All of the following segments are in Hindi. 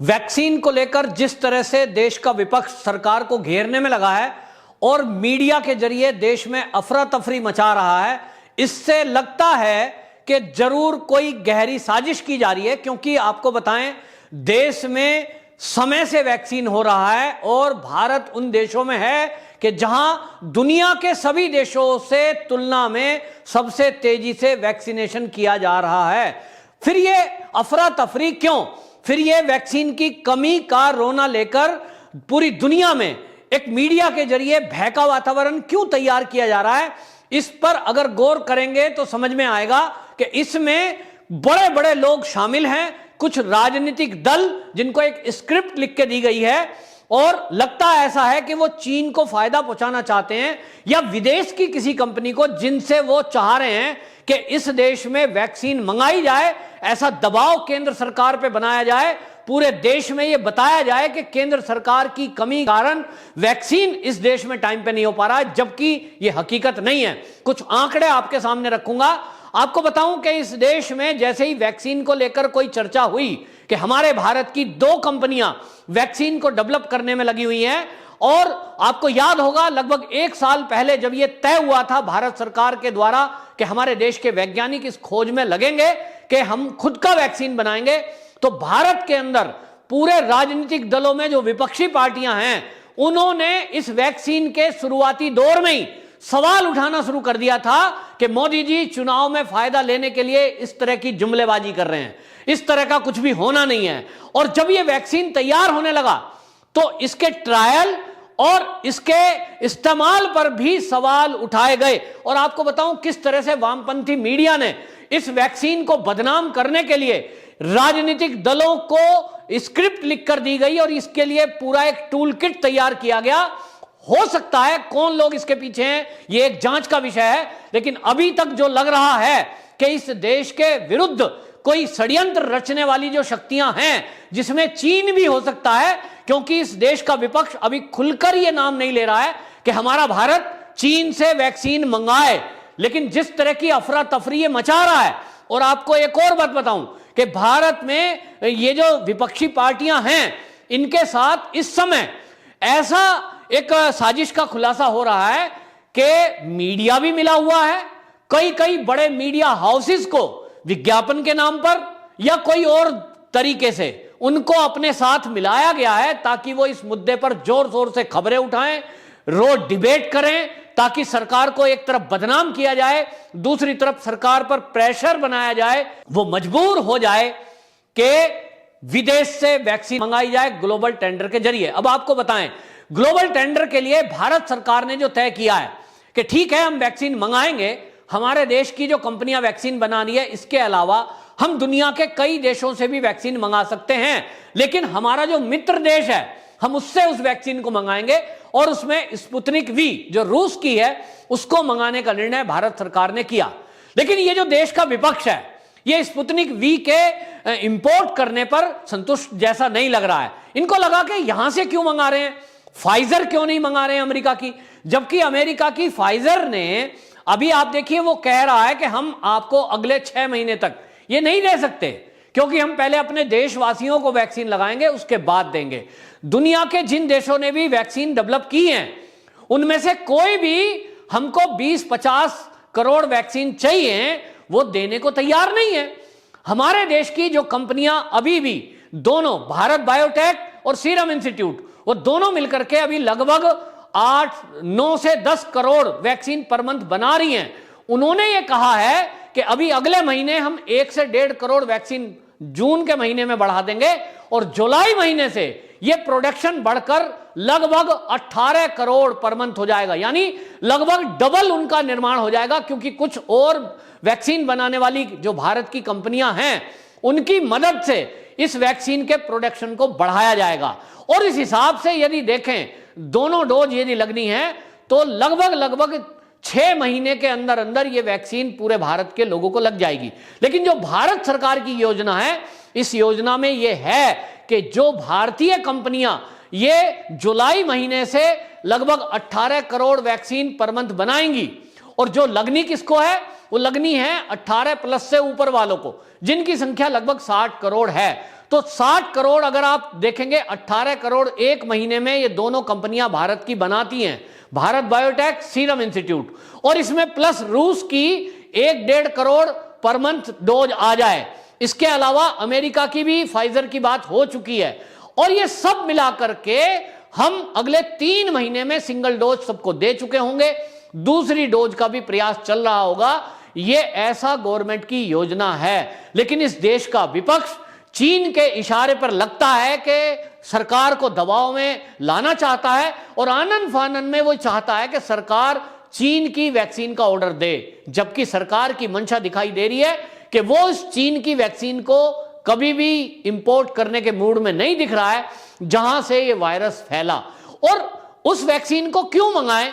वैक्सीन को लेकर जिस तरह से देश का विपक्ष सरकार को घेरने में लगा है और मीडिया के जरिए देश में अफरा तफरी मचा रहा है, इससे लगता है कि जरूर कोई गहरी साजिश की जा रही है। क्योंकि आपको बताएं, देश में समय से वैक्सीन हो रहा है और भारत उन देशों में है कि जहां दुनिया के सभी देशों से तुलना में सबसे तेजी से वैक्सीनेशन किया जा रहा है। फिर ये अफरा तफरी क्यों? फिर ये वैक्सीन की कमी का रोना लेकर पूरी दुनिया में एक मीडिया के जरिए भय का वातावरण क्यों तैयार किया जा रहा है? इस पर अगर गौर करेंगे तो समझ में आएगा कि इसमें बड़े बड़े लोग शामिल हैं, कुछ राजनीतिक दल जिनको एक स्क्रिप्ट लिख के दी गई है और लगता ऐसा है कि वो चीन को फायदा पहुंचाना चाहते हैं या विदेश की किसी कंपनी को जिनसे वो चाह रहे हैं कि इस देश में वैक्सीन मंगाई जाए, ऐसा दबाव केंद्र सरकार पे बनाया जाए, पूरे देश में ये बताया जाए कि केंद्र सरकार की कमी कारण वैक्सीन इस देश में टाइम पे नहीं हो पा रहा है, जबकि ये हकीकत नहीं है। कुछ आंकड़े आपके सामने रखूंगा। आपको बताऊं कि इस देश में जैसे ही वैक्सीन को लेकर कोई चर्चा हुई कि हमारे भारत की 2 कंपनियां वैक्सीन को डेवलप करने में लगी हुई हैं, और आपको याद होगा लगभग 1 साल पहले जब यह तय हुआ था भारत सरकार के द्वारा कि हमारे देश के वैज्ञानिक इस खोज में लगेंगे कि हम खुद का वैक्सीन बनाएंगे, तो भारत के अंदर पूरे राजनीतिक दलों में जो विपक्षी पार्टियां हैं उन्होंने इस वैक्सीन के शुरुआती दौर में ही सवाल उठाना शुरू कर दिया था कि मोदी जी चुनाव में फायदा लेने के लिए इस तरह की जुमलेबाजी कर रहे हैं, इस तरह का कुछ भी होना नहीं है। और जब यह वैक्सीन तैयार होने लगा तो इसके ट्रायल और इसके इस्तेमाल पर भी सवाल उठाए गए। और आपको बताऊं किस तरह से वामपंथी मीडिया ने इस वैक्सीन को बदनाम करने के लिए राजनीतिक दलों को स्क्रिप्ट लिखकर दी गई और इसके लिए पूरा एक टूल किट तैयार किया गया। हो सकता है कौन लोग इसके पीछे हैं ये एक जांच का विषय है, लेकिन अभी तक जो लग रहा है कि इस देश के विरुद्ध कोई षड्यंत्र रचने वाली जो शक्तियां हैं, जिसमें चीन भी हो सकता है, क्योंकि इस देश का विपक्ष अभी खुलकर यह नाम नहीं ले रहा है कि हमारा भारत चीन से वैक्सीन मंगाए, लेकिन जिस तरह की अफरा तफरी मचा रहा है। और आपको एक और बात बताऊं कि भारत में ये जो विपक्षी पार्टियां हैं इनके साथ इस समय ऐसा एक साजिश का खुलासा हो रहा है कि मीडिया भी मिला हुआ है, कई बड़े मीडिया हाउसेस को विज्ञापन के नाम पर या कोई और तरीके से उनको अपने साथ मिलाया गया है ताकि वो इस मुद्दे पर जोर शोर से खबरें उठाएं, रोज डिबेट करें, ताकि सरकार को एक तरफ बदनाम किया जाए, दूसरी तरफ सरकार पर प्रेशर बनाया जाए, वो मजबूर हो जाए कि विदेश से वैक्सीन मंगाई जाए ग्लोबल टेंडर के जरिए। अब आपको बताएं, ग्लोबल टेंडर के लिए भारत सरकार ने जो तय किया है कि ठीक है हम वैक्सीन मंगाएंगे, हमारे देश की जो कंपनियां वैक्सीन बना रही है इसके अलावा हम दुनिया के कई देशों से भी वैक्सीन मंगा सकते हैं, लेकिन हमारा जो मित्र देश है हम उससे उस वैक्सीन को मंगाएंगे और उसमें स्पुतनिक वी जो रूस की है उसको मंगाने का निर्णय भारत सरकार ने किया। लेकिन ये जो देश का विपक्ष है ये स्पुतनिक वी के इंपोर्ट करने पर संतुष्ट जैसा नहीं लग रहा है। इनको लगा कि यहां से क्यों मंगा रहे हैं, फाइजर क्यों नहीं मंगा रहे हैं अमेरिका की, जबकि अमेरिका की फाइजर ने अभी आप देखिए वो कह रहा है कि हम आपको अगले 6 महीने तक ये नहीं दे सकते क्योंकि हम पहले अपने देशवासियों को वैक्सीन लगाएंगे उसके बाद देंगे। दुनिया के जिन देशों ने भी वैक्सीन डेवलप की हैं उनमें से कोई भी हमको 20-50 करोड़ वैक्सीन चाहिए वो देने को तैयार नहीं है। हमारे देश की जो कंपनियां अभी भी दोनों भारत बायोटेक और सीरम इंस्टीट्यूट वो दोनों मिलकर के अभी लगभग 8-9 से 10 करोड़ वैक्सीन पर मंथ बना रही हैं। उन्होंने ये कहा है कि अभी अगले महीने हम 1 से 1.5 करोड़ वैक्सीन जून के महीने में बढ़ा देंगे और जुलाई महीने से यह प्रोडक्शन बढ़कर लगभग 18 करोड़ पर मंथ हो जाएगा, यानी लगभग डबल उनका निर्माण हो जाएगा। क्योंकि कुछ और वैक्सीन बनाने वाली जो भारत की कंपनियां हैं उनकी मदद से इस वैक्सीन के प्रोडक्शन को बढ़ाया जाएगा। और इस हिसाब से यदि देखें दोनों डोज यदि लगनी है तो लगभग 6 महीने के अंदर अंदर ये वैक्सीन पूरे भारत के लोगों को लग जाएगी। लेकिन जो भारत सरकार की योजना है इस योजना में ये है कि जो भारतीय कंपनियां ये जुलाई महीने से लगभग 18 करोड़ वैक्सीन पर मंथ बनाएंगी और जो लगनी किसको है वो लगनी है 18 प्लस से ऊपर वालों को, जिनकी संख्या लगभग 60 करोड़ है। तो 60 करोड़ अगर आप देखेंगे, 18 करोड़ एक महीने में ये दोनों कंपनियां भारत की बनाती हैं, भारत बायोटेक, सीरम इंस्टीट्यूट, और इसमें प्लस रूस की 1-1.5 करोड़ पर मंथ डोज आ जाए। इसके अलावा अमेरिका की भी फाइजर की बात हो चुकी है, और ये सब मिलाकर के हम अगले 3 महीने में सिंगल डोज सबको दे चुके होंगे, दूसरी डोज का भी प्रयास चल रहा होगा। ये ऐसा गवर्नमेंट की योजना है, लेकिन इस देश का विपक्ष चीन के इशारे पर लगता है कि सरकार को दबाव में लाना चाहता है, और आनन फानन में वो चाहता है कि सरकार चीन की वैक्सीन का ऑर्डर दे, जबकि सरकार की मंशा दिखाई दे रही है कि वो इस चीन की वैक्सीन को कभी भी इंपोर्ट करने के मूड में नहीं दिख रहा है जहां से ये वायरस फैला। और उस वैक्सीन को क्यों मंगाएं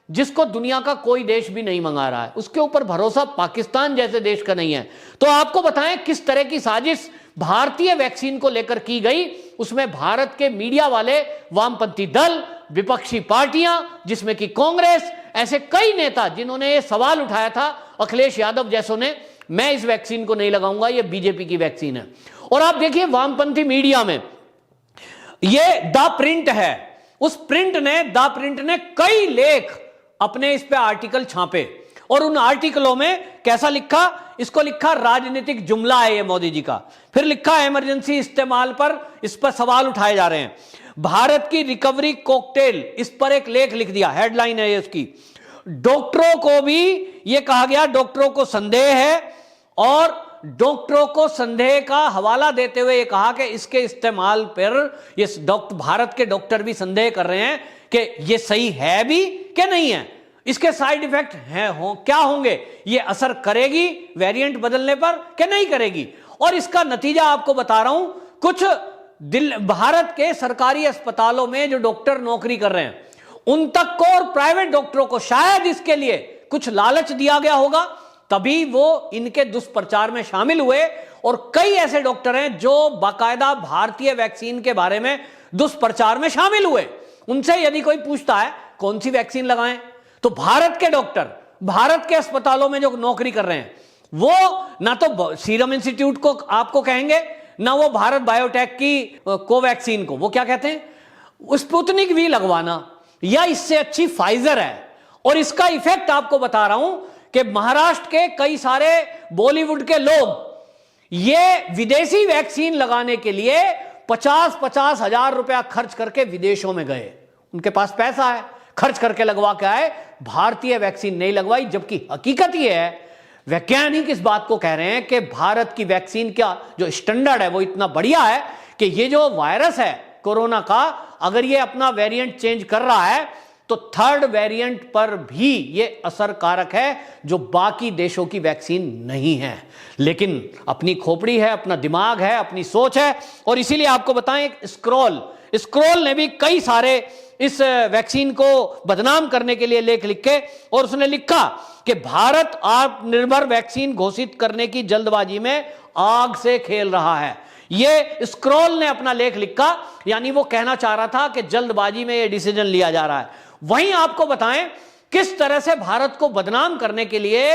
जिसको दुनिया का कोई देश भी नहीं मंगा रहा है, उसके ऊपर भरोसा पाकिस्तान जैसे देश का नहीं है। तो आपको बताएं किस तरह की साजिश भारतीय वैक्सीन को लेकर की गई। उसमें भारत के मीडिया वाले, वामपंथी दल, विपक्षी पार्टियां जिसमें कि कांग्रेस, ऐसे कई नेता जिन्होंने ये सवाल उठाया था, अखिलेश यादव जैसों ने, मैं इस वैक्सीन को नहीं लगाऊंगा, ये बीजेपी की वैक्सीन है। और आप देखिए वामपंथी मीडिया में ये द प्रिंट है, उस द प्रिंट ने कई लेख अपने इस पे आर्टिकल छापे, और उन आर्टिकलों में कैसा लिखा, इसको लिखा राजनीतिक जुमला है ये मोदी जी का। फिर लिखा इमरजेंसी इस्तेमाल पर, इस पर सवाल उठाए जा रहे हैं। भारत की रिकवरी कॉकटेल, इस पर एक लेख लिख दिया, हेडलाइन है इसकी। डॉक्टरों को भी यह कहा गया, डॉक्टरों को संदेह है, और डॉक्टरों को संदेह का हवाला देते हुए यह कहा कि इसके इस्तेमाल पर ये भारत के डॉक्टर भी संदेह कर रहे हैं कि यह सही है भी कि नहीं है, इसके साइड इफेक्ट हैं क्या होंगे, ये असर करेगी वेरिएंट बदलने पर कि नहीं करेगी। और इसका नतीजा आपको बता रहा हूं, कुछ भारत के सरकारी अस्पतालों में जो डॉक्टर नौकरी कर रहे हैं उन तक को और प्राइवेट डॉक्टरों को शायद इसके लिए कुछ लालच दिया गया होगा, तभी वो इनके दुष्प्रचार में शामिल हुए। और कई ऐसे डॉक्टर हैं जो बाकायदा भारतीय वैक्सीन के बारे में दुष्प्रचार में शामिल हुए। उनसे यदि कोई पूछता है कौन सी वैक्सीन लगाएं, तो भारत के डॉक्टर भारत के अस्पतालों में जो नौकरी कर रहे हैं वो ना तो सीरम इंस्टीट्यूट को आपको कहेंगे, ना वो भारत बायोटेक की कोवैक्सीन को, वो क्या कहते हैं, स्पुतनिक वी लगवाना, या इससे अच्छी फाइजर है। और इसका इफेक्ट आपको बता रहा हूं कि महाराष्ट्र के कई सारे बॉलीवुड के लोग ये विदेशी वैक्सीन लगाने के लिए 50-50 हजार रुपया खर्च करके विदेशों में गए। उनके पास पैसा है, खर्च करके लगवा के आए, भारतीय वैक्सीन नहीं लगवाई। जबकि हकीकत यह है, वैज्ञानिक इस बात को कह रहे हैं कि भारत की वैक्सीन का जो स्टैंडर्ड है वो इतना बढ़िया है कि ये जो वायरस है कोरोना का, अगर ये अपना वेरिएंट चेंज कर रहा है तो थर्ड वेरिएंट पर भी ये असरकारक है, जो बाकी देशों की वैक्सीन नहीं है। लेकिन अपनी खोपड़ी है, अपना दिमाग है, अपनी सोच है। और इसीलिए आपको बताएं, एक स्क्रॉल ने भी कई सारे इस वैक्सीन को बदनाम करने के लिए लेख लिखे, और उसने लिखा कि भारत आत्मनिर्भर वैक्सीन घोषित करने की जल्दबाजी में आग से खेल रहा है। ये स्क्रॉल ने अपना लेख लिखा, यानी वो कहना चाह रहा था कि जल्दबाजी में ये डिसीजन लिया जा रहा है। वहीं आपको बताएं किस तरह से भारत को बदनाम करने के लिए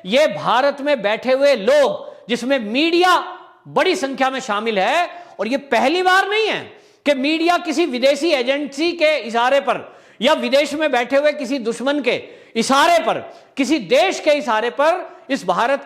ये भारत में बैठे हुए लोग, जिसमें मीडिया बड़ी संख्या में शामिल है, और ये पहली बार नहीं है कि मीडिया किसी विदेशी एजेंसी के इशारे पर या विदेश में बैठे हुए किसी दुश्मन के इशारे पर, किसी देश के इशारे पर इस भारत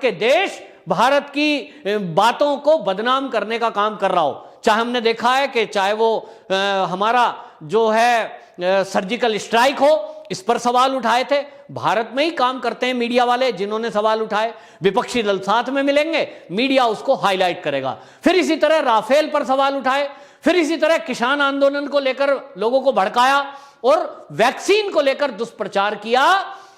की बातों को बदनाम करने का काम कर रहा हो। चाहे हमने देखा है कि चाहे वो हमारा जो है सर्जिकल स्ट्राइक हो, इस पर सवाल उठाए थे, भारत में ही काम करते हैं मीडिया वाले जिन्होंने सवाल उठाए, विपक्षी दल साथ में मिलेंगे, मीडिया उसको हाईलाइट करेगा। फिर इसी तरह राफेल पर सवाल उठाए, फिर इसी तरह किसान आंदोलन को लेकर लोगों को भड़काया, और वैक्सीन को लेकर दुष्प्रचार किया।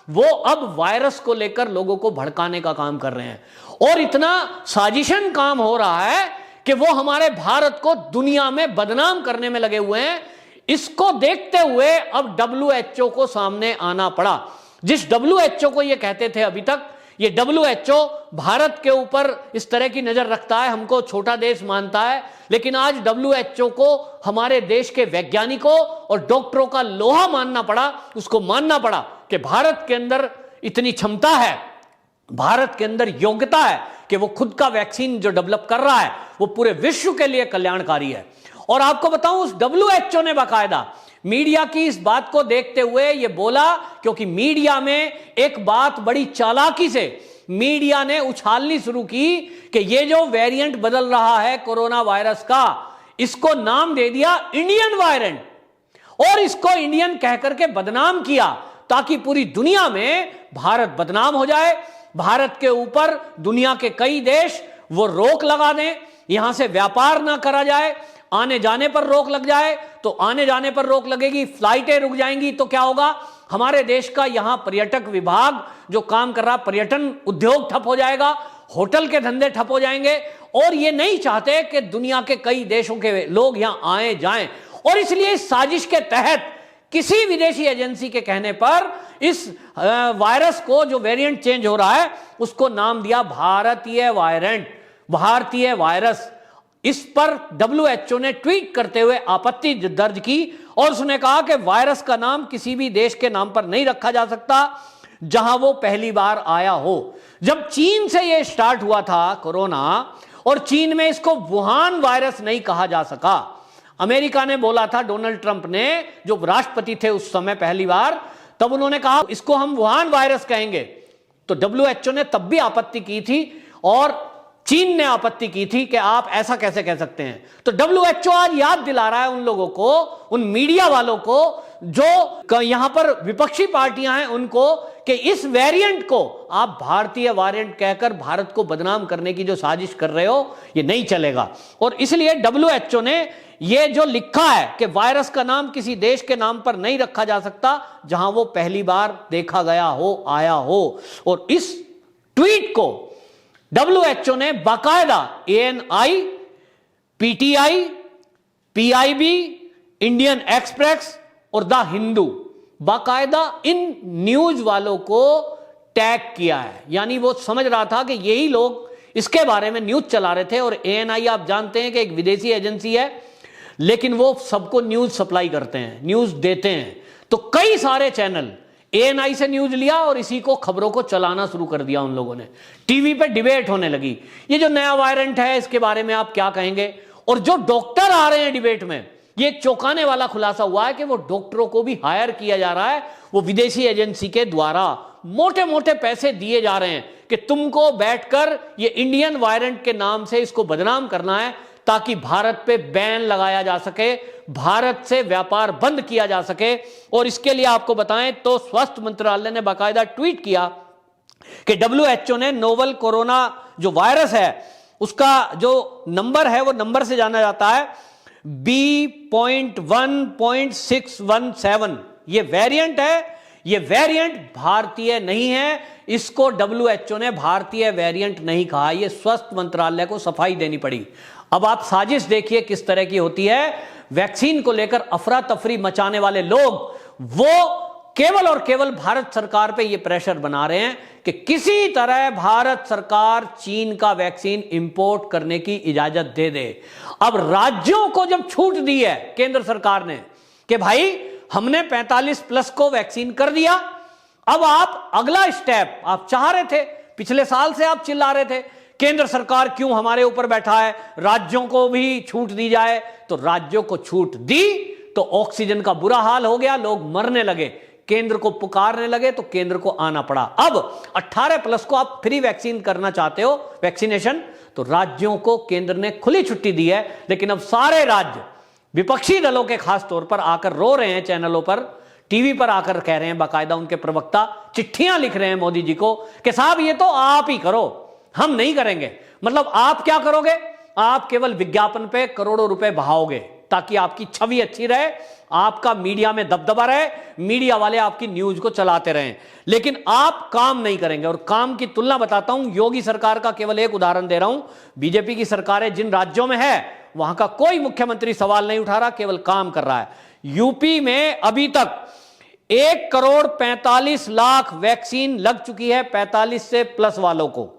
वो अब वायरस को लेकर लोगों को भड़काने का काम कर रहे हैं, और इतना साजिशन काम हो रहा है कि वो हमारे भारत को दुनिया में बदनाम करने में लगे हुए हैं। इसको देखते हुए अब WHO को सामने आना पड़ा। जिस WHO को ये कहते थे अभी तक, ये WHO भारत के ऊपर इस तरह की नजर रखता है, हमको छोटा देश मानता है, लेकिन आज WHO को हमारे देश के वैज्ञानिकों और डॉक्टरों का लोहा मानना पड़ा। उसको मानना पड़ा कि भारत के अंदर इतनी क्षमता है, भारत के अंदर योग्यता है कि वो खुद का वैक्सीन जो डेवलप कर रहा है वो पूरे विश्व के लिए कल्याणकारी है। और आपको बताऊं, उस WHO ने बाकायदा मीडिया की इस बात को देखते हुए ये बोला, क्योंकि मीडिया में एक बात बड़ी चालाकी से मीडिया ने उछालनी शुरू की कि ये जो वेरिएंट बदल रहा है कोरोना वायरस का, इसको नाम दे दिया इंडियन वेरिएंट और इसको इंडियन कहकर के बदनाम किया, ताकि पूरी दुनिया में भारत बदनाम हो जाए। भारत के ऊपर दुनिया के कई देश वो रोक लगा दें, यहां से व्यापार ना करा जाए, आने जाने पर रोक लग जाए। तो आने जाने पर रोक लगेगी, फ्लाइटें रुक जाएंगी, तो क्या होगा? हमारे देश का यहां पर्यटक विभाग जो काम कर रहा, पर्यटन उद्योग ठप हो जाएगा, होटल के धंधे ठप हो जाएंगे। और ये नहीं चाहते कि दुनिया के कई देशों के लोग यहां आए जाएं, और इसलिए इस साजिश के तहत किसी विदेशी एजेंसी के कहने पर इस वायरस को, जो वेरिएंट चेंज हो रहा है, उसको नाम दिया भारतीय वेरिएंट, भारतीय वायरस। इस पर WHO ने ट्वीट करते हुए आपत्ति दर्ज की और उसने कहा कि वायरस का नाम किसी भी देश के नाम पर नहीं रखा जा सकता जहां वो पहली बार आया हो। जब चीन से ये स्टार्ट हुआ था कोरोना, और चीन में इसको वुहान वायरस नहीं कहा जा सका, अमेरिका ने बोला था, डोनाल्ड ट्रंप ने जो राष्ट्रपति थे उस समय पहली बार, तब उन्होंने कहा इसको हम वुहान वायरस कहेंगे। तो WHO ने तब भी आपत्ति की थी और चीन ने आपत्ति की थी कि आप ऐसा कैसे कह सकते हैं। तो WHO आज याद दिला रहा है उन लोगों को, उन मीडिया वालों को जो यहां पर विपक्षी पार्टियां हैं उनको, कि इस वेरिएंट को आप भारतीय वेरिएंट कहकर भारत को बदनाम करने की जो साजिश कर रहे हो, ये नहीं चलेगा। और इसलिए WHO ने ये जो लिखा है कि वायरस का नाम किसी देश के नाम पर नहीं रखा जा सकता जहां वो पहली बार देखा गया हो, आया हो। और इस ट्वीट को WHO ने बाकायदा ANI, PTI, PIB, Indian express और द हिंदू, बाकायदा इन न्यूज वालों को टैग किया है। यानी वो समझ रहा था कि यही लोग इसके बारे में न्यूज चला रहे थे। और ANI आप जानते हैं कि एक विदेशी एजेंसी है, लेकिन वो सबको न्यूज सप्लाई करते हैं, न्यूज देते हैं। तो कई सारे चैनल ANI से न्यूज लिया और इसी को, खबरों को चलाना शुरू कर दिया उन लोगों ने। टीवी पे डिबेट होने लगी, ये जो नया वेरिएंट है इसके बारे में आप क्या कहेंगे। और जो डॉक्टर आ रहे हैं डिबेट में, ये चौंकाने वाला खुलासा हुआ है कि वो डॉक्टरों को भी हायर किया जा रहा है, वो विदेशी एजेंसी के द्वारा मोटे मोटे पैसे दिए जा रहे हैं कि तुमको बैठकर ये इंडियन वेरिएंट के नाम से इसको बदनाम करना है, ताकि भारत पे बैन लगाया जा सके, भारत से व्यापार बंद किया जा सके। और इसके लिए आपको बताएं तो स्वास्थ्य मंत्रालय ने बाकायदा ट्वीट किया कि WHO ने नोवल कोरोना जो वायरस है उसका जो नंबर है वो नंबर से जाना जाता है B.1.617, ये वेरिएंट है। ये वेरिएंट भारतीय नहीं है, इसको WHO ने भारतीय वेरिएंट नहीं कहा, ये स्वास्थ्य मंत्रालय को सफाई देनी पड़ी। अब आप साजिश देखिए किस तरह की होती है। वैक्सीन को लेकर अफरा तफरी मचाने वाले लोग, वो केवल और केवल भारत सरकार पे ये प्रेशर बना रहे हैं कि किसी तरह भारत सरकार चीन का वैक्सीन इंपोर्ट करने की इजाजत दे दे। अब राज्यों को जब छूट दी है केंद्र सरकार ने कि भाई हमने 45+ को वैक्सीन कर दिया, अब आप अगला स्टेप आप चाह रहे थे, पिछले साल से आप चिल्ला रहे थे केंद्र सरकार क्यों हमारे ऊपर बैठा है, राज्यों को भी छूट दी जाए। तो राज्यों को छूट दी तो ऑक्सीजन का बुरा हाल हो गया, लोग मरने लगे, केंद्र को पुकारने लगे तो केंद्र को आना पड़ा। अब 18+ को आप फ्री वैक्सीन करना चाहते हो, वैक्सीनेशन, तो राज्यों को केंद्र ने खुली छुट्टी दी है। लेकिन अब सारे राज्य विपक्षी दलों के खास तौर पर आकर रो रहे हैं, चैनलों पर, टीवी पर आकर कह रहे हैं, बाकायदा उनके प्रवक्ता चिट्ठियां लिख रहे हैं मोदी जी को कि साहब ये तो आप ही करो, हम नहीं करेंगे। मतलब आप क्या करोगे? आप केवल विज्ञापन पे करोड़ों रुपए बहाओगे ताकि आपकी छवि अच्छी रहे, आपका मीडिया में दबदबा रहे, मीडिया वाले आपकी न्यूज को चलाते रहें, लेकिन आप काम नहीं करेंगे। और काम की तुलना बताता हूं, योगी सरकार का केवल एक उदाहरण दे रहा हूं। बीजेपी की सरकारें जिन राज्यों में है वहां का कोई मुख्यमंत्री सवाल नहीं उठा रहा, केवल काम कर रहा है। यूपी में अभी तक 1,45,00,000 वैक्सीन लग चुकी है 45 से प्लस वालों को,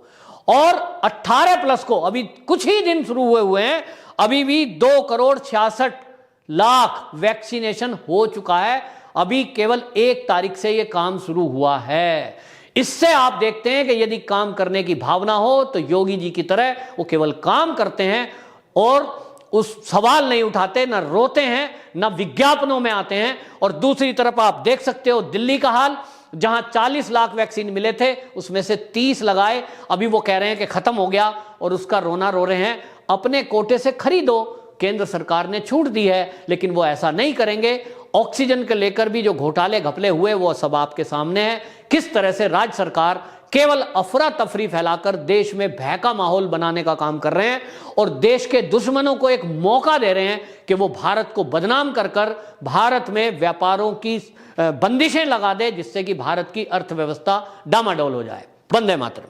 और 18+ को अभी कुछ ही दिन शुरू हुए हैं, अभी भी 2,66,00,000 वैक्सीनेशन हो चुका है। अभी केवल 1 तारीख से यह काम शुरू हुआ है। इससे आप देखते हैं कि यदि काम करने की भावना हो तो योगी जी की तरह वो केवल काम करते हैं और उस सवाल नहीं उठाते, ना रोते हैं, ना विज्ञापनों में आते हैं। और दूसरी तरफ आप देख सकते हो दिल्ली का हाल, जहां 40 लाख वैक्सीन मिले थे उसमें से 30 लगाए, अभी वो कह रहे हैं कि खत्म हो गया और उसका रोना रो रहे हैं। अपने कोटे से खरीदो, केंद्र सरकार ने छूट दी है, लेकिन वो ऐसा नहीं करेंगे। ऑक्सीजन के लेकर भी जो घोटाले घपले हुए वो सब आपके सामने है। किस तरह से राज्य सरकार केवल अफरा तफरी फैलाकर देश में भय का माहौल बनाने का काम कर रहे हैं और देश के दुश्मनों को एक मौका दे रहे हैं कि वो भारत को बदनाम कर कर भारत में व्यापारों की बंदिशें लगा दे, जिससे कि भारत की अर्थव्यवस्था डामाडोल हो जाए। वंदे मातरम।